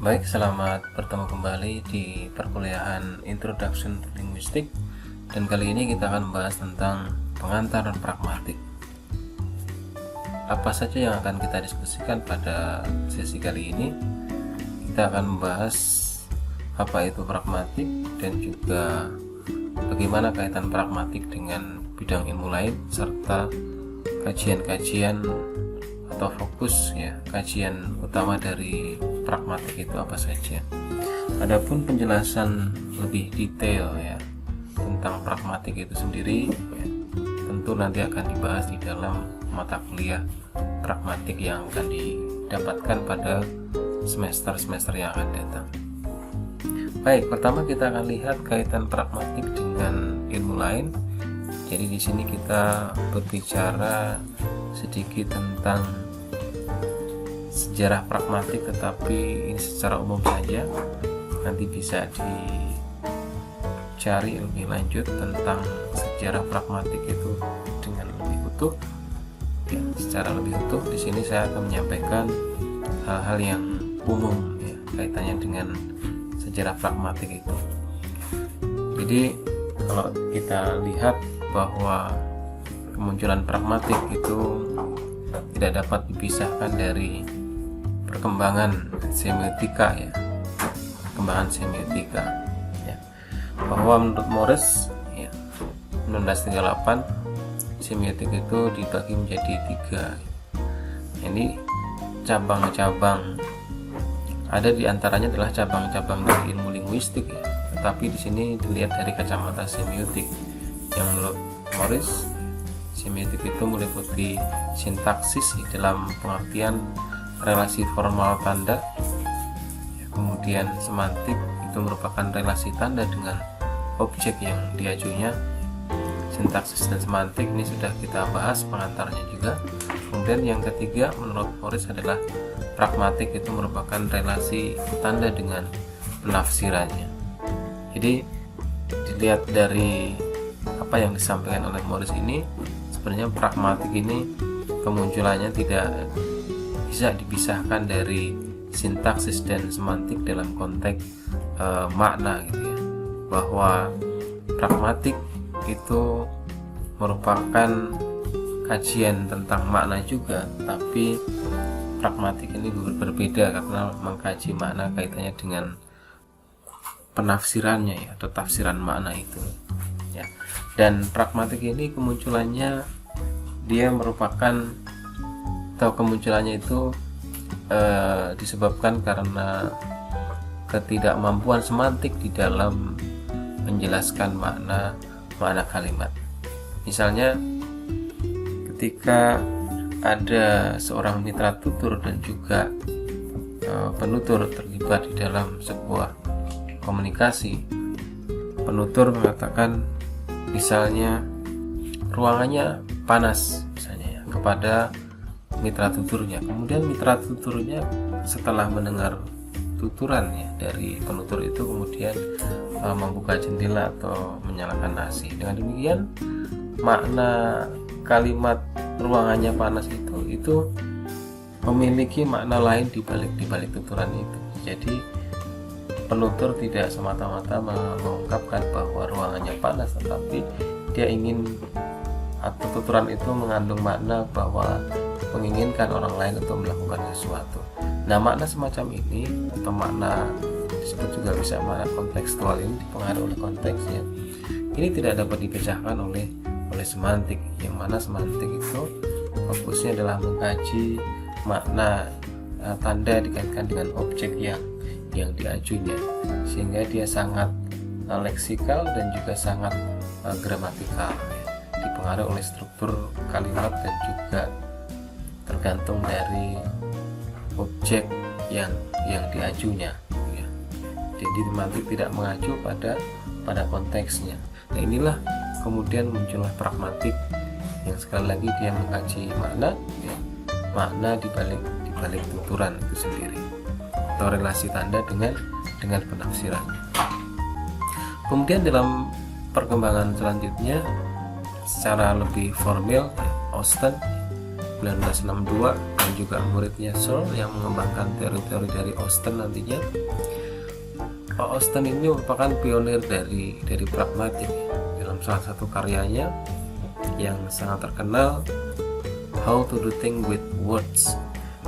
Baik, selamat bertemu kembali di perkuliahan Introduction to Linguistic. Dan kali ini kita akan membahas tentang pengantar pragmatik. Apa saja yang akan kita diskusikan pada sesi kali ini? Kita akan membahas apa itu pragmatik dan juga bagaimana kaitan pragmatik dengan bidang ilmu lain, serta kajian-kajian atau fokus kajian utama dari pragmatik itu apa saja. Adapun penjelasan lebih detail tentang pragmatik itu sendiri tentu nanti akan dibahas di dalam mata kuliah pragmatik yang akan didapatkan pada semester-semester yang akan datang. Baik, pertama kita akan lihat kaitan pragmatik dengan ilmu lain. Jadi di sini kita berbicara sedikit tentang sejarah pragmatik, tetapi ini secara umum saja. Nanti bisa dicari lebih lanjut tentang sejarah pragmatik itu dengan lebih utuh. Secara lebih utuh di sini saya akan menyampaikan hal-hal yang umum kaitannya dengan sejarah pragmatik itu. Jadi kalau kita lihat bahwa kemunculan pragmatik itu tidak dapat dipisahkan dari perkembangan semiotika bahwa menurut Morris 1938 semiotik itu dibagi menjadi 3. Ini cabang-cabang, ada diantaranya adalah cabang-cabang dari ilmu linguistik tetapi di sini dilihat dari kacamata semiotik. Yang menurut Morris, semiotik itu meliputi sintaksis dalam pengertian relasi formal tanda, kemudian semantik itu merupakan relasi tanda dengan objek yang diajunya. Sintaksis dan semantik ini sudah kita bahas pengantarnya juga. Kemudian yang ketiga menurut Morris adalah pragmatik, itu merupakan relasi tanda dengan penafsirannya. Jadi dilihat dari apa yang disampaikan oleh Morris ini, sebenarnya pragmatik ini kemunculannya tidak bisa dipisahkan dari sintaksis dan semantik dalam konteks makna bahwa pragmatik itu merupakan kajian tentang makna juga, tapi pragmatik ini berbeda karena mengkaji makna kaitannya dengan penafsirannya atau tafsiran makna itu Dan pragmatik ini kemunculannya kemunculannya itu disebabkan karena ketidakmampuan semantik di dalam menjelaskan makna kalimat. Misalnya ketika ada seorang mitra tutur dan juga penutur terlibat di dalam sebuah komunikasi, penutur mengatakan misalnya ruangannya panas misalnya kepada mitra tuturnya. Kemudian mitra tuturnya setelah mendengar tuturannya dari penutur itu kemudian membuka jendela atau menyalakan AC. Dengan demikian makna kalimat ruangannya panas itu memiliki makna lain di balik tuturan itu. Jadi penutur tidak semata-mata mengungkapkan bahwa ruangannya panas, tetapi dia ingin atau tuturan itu mengandung makna bahwa menginginkan orang lain untuk melakukan sesuatu. Nah, makna semacam ini atau makna disebut juga bisa makna kontekstual ini dipengaruhi oleh konteksnya. Ini tidak dapat dipecahkan oleh semantik, yang mana semantik itu fokusnya adalah mengkaji makna tanda dikaitkan dengan objek yang diajunya, sehingga dia sangat leksikal dan juga sangat gramatikal, dipengaruhi oleh struktur kalimat dan juga tergantung dari objek yang diajunya. Jadi semantik tidak mengacu pada konteksnya. Nah, inilah kemudian muncullah pragmatik yang sekali lagi dia mengkaji makna di balik tuturan itu sendiri atau relasi tanda dengan penafsirannya. Kemudian dalam perkembangan selanjutnya secara lebih formal, Austin 1962 dan juga muridnya Searle yang mengembangkan teori-teori dari Austin nantinya. Pak Austin ini merupakan pionir dari pragmatik dalam salah satu karyanya yang sangat terkenal, How to Do Things with Words.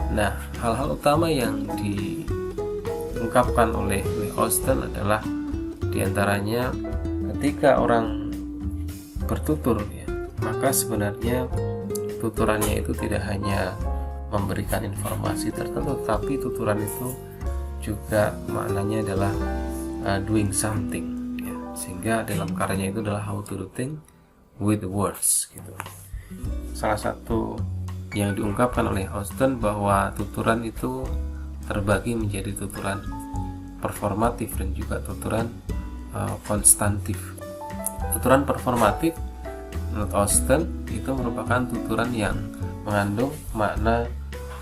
Nah, hal-hal utama yang diungkapkan oleh Austin adalah diantaranya ketika orang bertutur ya, maka sebenarnya tuturannya itu tidak hanya memberikan informasi tertentu, tapi tuturan itu juga maknanya adalah doing something ya. Sehingga dalam karyanya itu adalah How to Do Things with Words gitu. Salah satu yang diungkapkan oleh Austin bahwa tuturan itu terbagi menjadi tuturan performatif dan juga tuturan konstantif. Tuturan performatif menurut Austin itu merupakan tuturan yang mengandung makna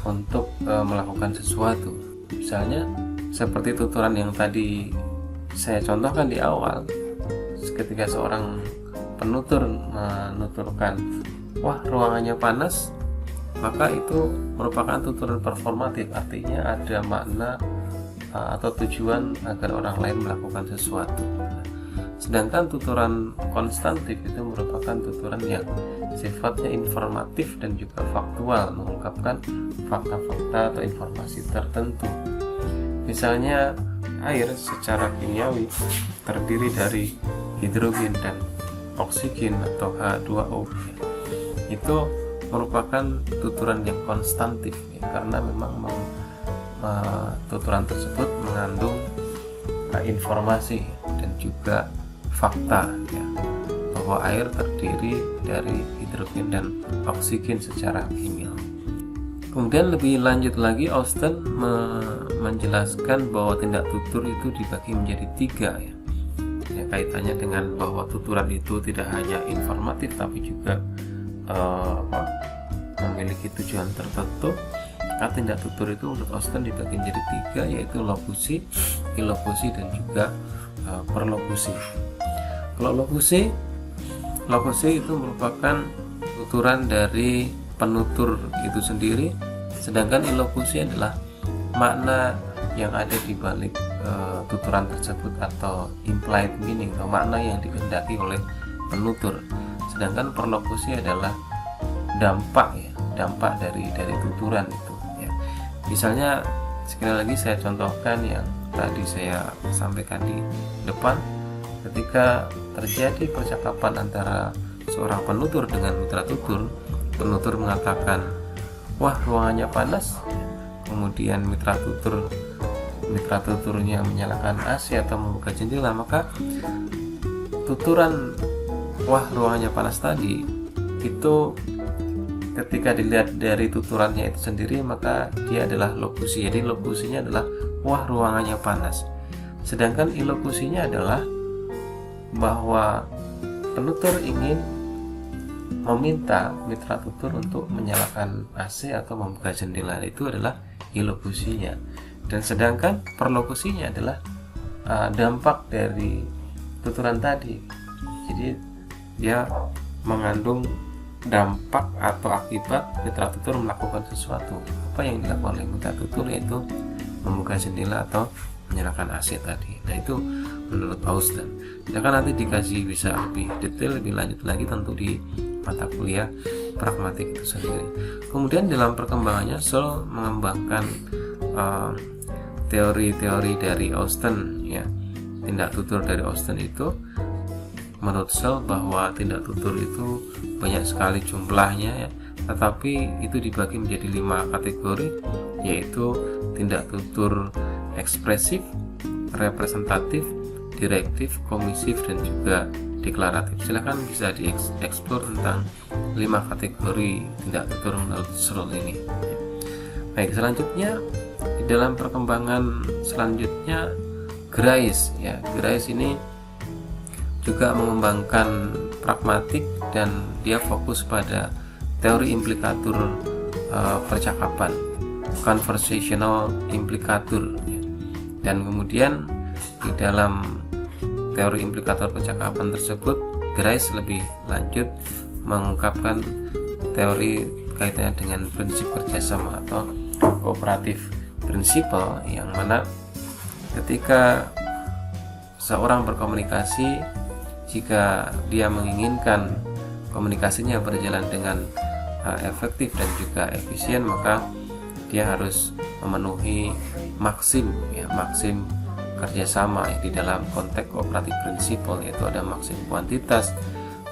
untuk melakukan sesuatu. Misalnya seperti tuturan yang tadi saya contohkan di awal, ketika seorang penutur menuturkan, wah ruangannya panas, maka itu merupakan tuturan performatif, artinya ada makna atau tujuan agar orang lain melakukan sesuatu. Sedangkan tuturan konstantif itu merupakan tuturan yang sifatnya informatif dan juga faktual, mengungkapkan fakta-fakta atau informasi tertentu. Misalnya air secara kimiawi terdiri dari hidrogen dan oksigen atau H2O. Itu merupakan tuturan yang konstantif ya, karena memang tuturan tersebut mengandung informasi dan juga fakta ya, bahwa air terdiri dari hidrogen dan oksigen secara kimia. Kemudian lebih lanjut lagi Austin menjelaskan bahwa tindak tutur itu dibagi menjadi 3 ya. Kaitannya dengan bahwa tuturan itu tidak hanya informatif tapi juga memiliki tujuan tertentu. Maka tindak tutur itu menurut Austin dibagi menjadi 3, yaitu lokusi, ilokusi dan juga perlokusi. Kalau lokusi itu merupakan tuturan dari penutur itu sendiri, sedangkan ilokusi adalah makna yang ada di balik tuturan tersebut atau implied meaning atau makna yang dikehendaki oleh penutur. Sedangkan perlokusi adalah dampak dari tuturan itu ya. Misalnya sekali lagi saya contohkan yang tadi saya sampaikan di depan, ketika terjadi percakapan antara seorang penutur dengan mitra tutur, penutur mengatakan, wah ruangannya panas, kemudian mitra tuturnya menyalakan AC atau membuka jendela, maka tuturan wah ruangannya panas tadi itu ketika dilihat dari tuturannya itu sendiri, maka dia adalah lokusi. Jadi lokusinya adalah wah ruangannya panas. Sedangkan ilokusinya adalah bahwa penutur ingin meminta mitra tutur untuk menyalakan AC atau membuka jendela. Itu adalah ilokusinya. Dan sedangkan perlokusinya adalah dampak dari tuturan tadi. Jadi dia mengandung dampak atau akibat mitra tutur melakukan sesuatu. Apa yang dilakukan oleh mitra tutur yaitu membuka jendela atau menyalakan AC tadi. Nah itu menurut Austin. Sedangkan nanti dikaji bisa lebih detail, lebih lanjut lagi tentu di mata kuliah pragmatik itu sendiri. Kemudian dalam perkembangannya Searle mengembangkan teori-teori dari Austin ya. Tindak tutur dari Austin itu menurut Searle bahwa tindak tutur itu banyak sekali jumlahnya ya, tetapi itu dibagi menjadi 5 kategori, yaitu tindak tutur ekspresif, representatif, direktif, komisif dan juga deklaratif. Silahkan bisa dieksplor tentang 5 kategori tindak tutur menurut Searle ini. Baik, selanjutnya di dalam perkembangan selanjutnya Grice ya. Grice ini juga mengembangkan pragmatik dan dia fokus pada teori implikatur percakapan, conversational implikatur ya. Dan kemudian di dalam teori implikator percakapan tersebut Grice lebih lanjut mengungkapkan teori kaitannya dengan prinsip kerjasama atau kooperatif prinsipal, yang mana ketika seorang berkomunikasi, jika dia menginginkan komunikasinya berjalan dengan efektif dan juga efisien, maka dia harus memenuhi maksim kerjasama di dalam konteks kooperatif prinsipal, yaitu ada maksim kuantitas,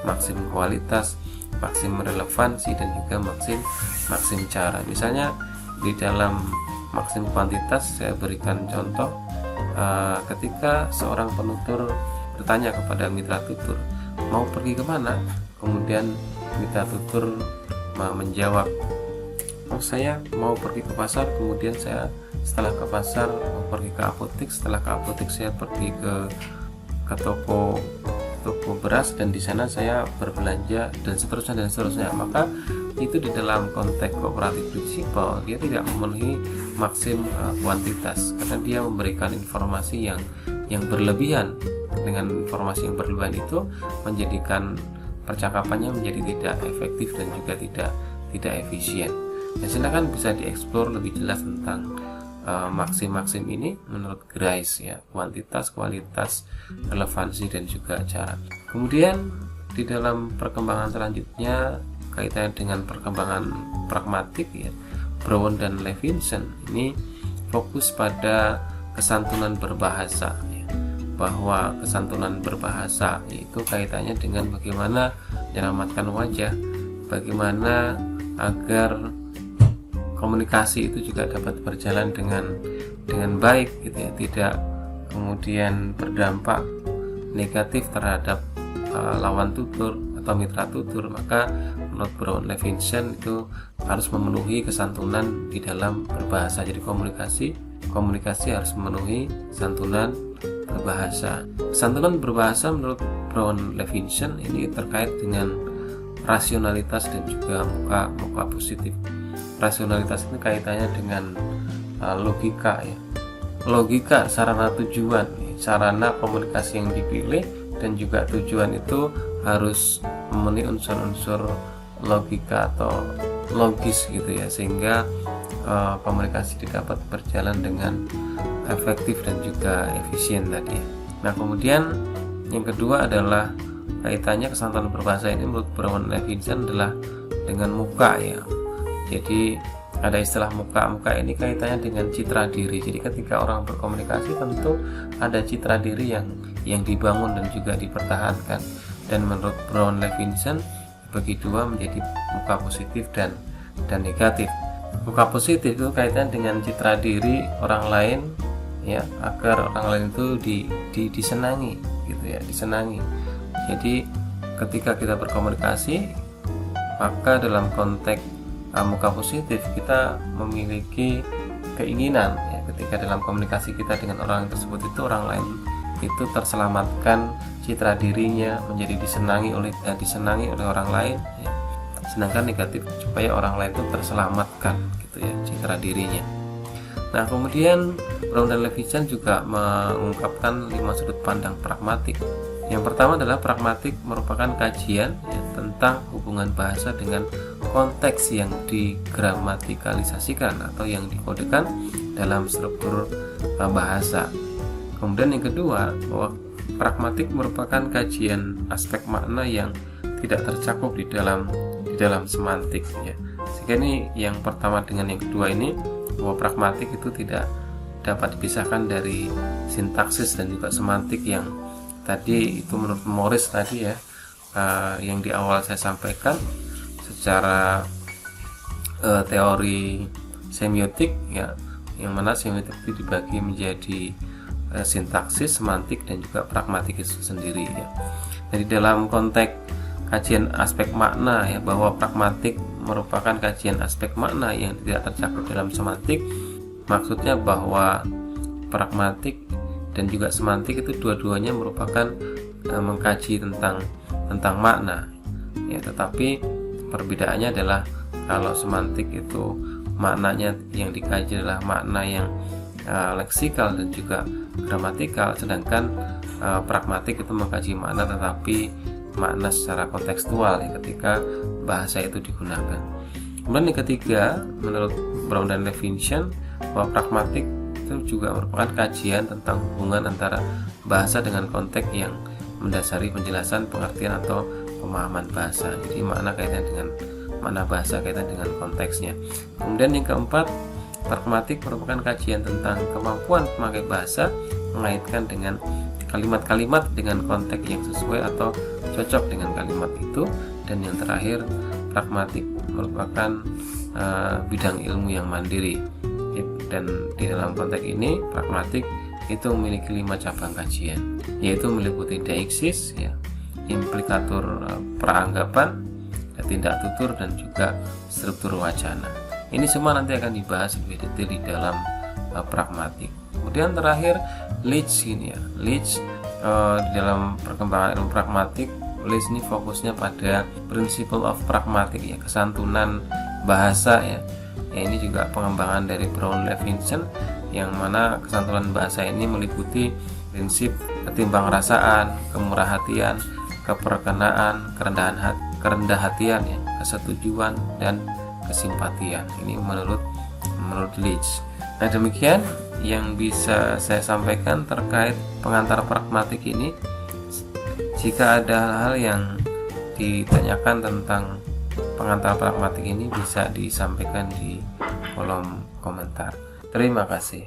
maksim kualitas, maksim relevansi, dan juga maksim cara. Misalnya di dalam maksim kuantitas, saya berikan contoh ketika seorang penutur bertanya kepada mitra tutur, mau pergi kemana? Kemudian mitra tutur menjawab, oh saya mau pergi ke pasar, kemudian saya setelah ke pasar mau pergi ke apotek, setelah ke apotek saya pergi ke toko beras, dan di sana saya berbelanja, dan seterusnya. Maka itu di dalam konteks kooperatif prinsipal dia tidak memenuhi maksim kuantitas, karena dia memberikan informasi yang berlebihan. Dengan informasi yang berlebihan itu menjadikan percakapannya menjadi tidak efektif dan juga tidak efisien. Nah, silakan bisa dieksplor lebih jelas tentang maksim-maksim ini menurut Grice, ya, kuantitas, kualitas, relevansi, dan juga cara. Kemudian di dalam perkembangan selanjutnya kaitannya dengan perkembangan pragmatik, ya, Brown dan Levinson ini fokus pada kesantunan berbahasa, ya, bahwa kesantunan berbahasa itu kaitannya dengan bagaimana menyelamatkan wajah, bagaimana agar komunikasi itu juga dapat berjalan dengan baik, gitu ya, tidak kemudian berdampak negatif terhadap lawan tutur atau mitra tutur. Maka menurut Brown Levinson itu harus memenuhi kesantunan di dalam berbahasa. Jadi komunikasi harus memenuhi santunan berbahasa. Santunan berbahasa menurut Brown Levinson ini terkait dengan rasionalitas dan juga muka positif. Rasionalitas itu kaitannya dengan logika, ya. Logika, sarana tujuan, sarana komunikasi yang dipilih, dan juga tujuan itu harus memenuhi unsur-unsur logika atau logis, gitu ya, sehingga komunikasi dapat berjalan dengan efektif dan juga efisien tadi. Nah, kemudian yang kedua adalah kaitannya kesantunan berbahasa ini menurut Brown Levinson adalah dengan muka, ya. Jadi ada istilah muka ini kaitannya dengan citra diri. Jadi ketika orang berkomunikasi tentu ada citra diri yang dibangun dan juga dipertahankan. Dan menurut Brown Levinson bagi dua menjadi muka positif dan negatif. Muka positif itu kaitannya dengan citra diri orang lain, ya, agar orang lain itu disenangi, gitu ya, disenangi. Jadi ketika kita berkomunikasi, maka dalam konteks muka positif kita memiliki keinginan, ya, ketika dalam komunikasi kita dengan orang tersebut itu orang lain itu terselamatkan citra dirinya, menjadi disenangi oleh orang lain, ya. Sedangkan negatif supaya orang lain itu terselamatkan, gitu ya, citra dirinya. Nah, kemudian Brown dan Levinson juga mengungkapkan 5 sudut pandang pragmatik. Yang pertama adalah pragmatik merupakan kajian, ya, tentang hubungan bahasa dengan konteks yang digramatikalisasikan atau yang dikodekan dalam struktur bahasa. Kemudian yang kedua, bahwa pragmatik merupakan kajian aspek makna yang tidak tercakup di dalam semantik, ya. Sehingga ini yang pertama dengan yang kedua ini, bahwa pragmatik itu tidak dapat dipisahkan dari sintaksis dan juga semantik yang tadi itu menurut Morris tadi, ya, yang di awal saya sampaikan secara teori semiotik, ya, yang mana semiotik itu dibagi menjadi sintaksis, semantik, dan juga pragmatik itu sendiri, ya. Jadi dalam konteks kajian aspek makna, ya, bahwa pragmatik merupakan kajian aspek makna yang tidak tercakup dalam semantik, maksudnya bahwa pragmatik dan juga semantik itu dua-duanya merupakan mengkaji tentang makna, ya, tetapi perbedaannya adalah kalau semantik itu maknanya yang dikaji adalah makna yang leksikal dan juga gramatikal, sedangkan pragmatik itu mengkaji makna tetapi makna secara kontekstual, ya, ketika bahasa itu digunakan. Kemudian yang ketiga, menurut Brown dan Levinson, bahwa pragmatik itu juga merupakan kajian tentang hubungan antara bahasa dengan konteks yang mendasari penjelasan, pengertian atau pemahaman bahasa. Jadi makna kaitan dengan makna bahasa kaitan dengan konteksnya. Kemudian yang keempat, pragmatik merupakan kajian tentang kemampuan pemakai bahasa mengaitkan dengan kalimat-kalimat dengan konteks yang sesuai atau cocok dengan kalimat itu. Dan yang terakhir, pragmatik merupakan bidang ilmu yang mandiri. Dan di dalam konteks ini, pragmatik itu memiliki 5 cabang kajian, yaitu meliputi deiksis, ya, implikatur peranggapan, tindak tutur, dan juga struktur wacana. Ini semua nanti akan dibahas lebih detail di dalam pragmatik. Kemudian terakhir, Leach ini ya. Leach di dalam perkembangan ilmu pragmatik, Leach ini fokusnya pada principle of pragmatic, ya, kesantunan bahasa, ya. Ya, ini juga pengembangan dari Brown Levinson, yang mana kesantunan bahasa ini meliputi prinsip ketimbang rasaan, kemurah hatian, keperkenaan, kerendah hatian, ya, kesetujuan, dan kesimpatian. Ini menurut Leach. Nah, demikian yang bisa saya sampaikan terkait pengantar pragmatik ini. Jika ada hal-hal yang ditanyakan tentang pengantar pragmatik ini, bisa disampaikan di kolom komentar. Terima kasih.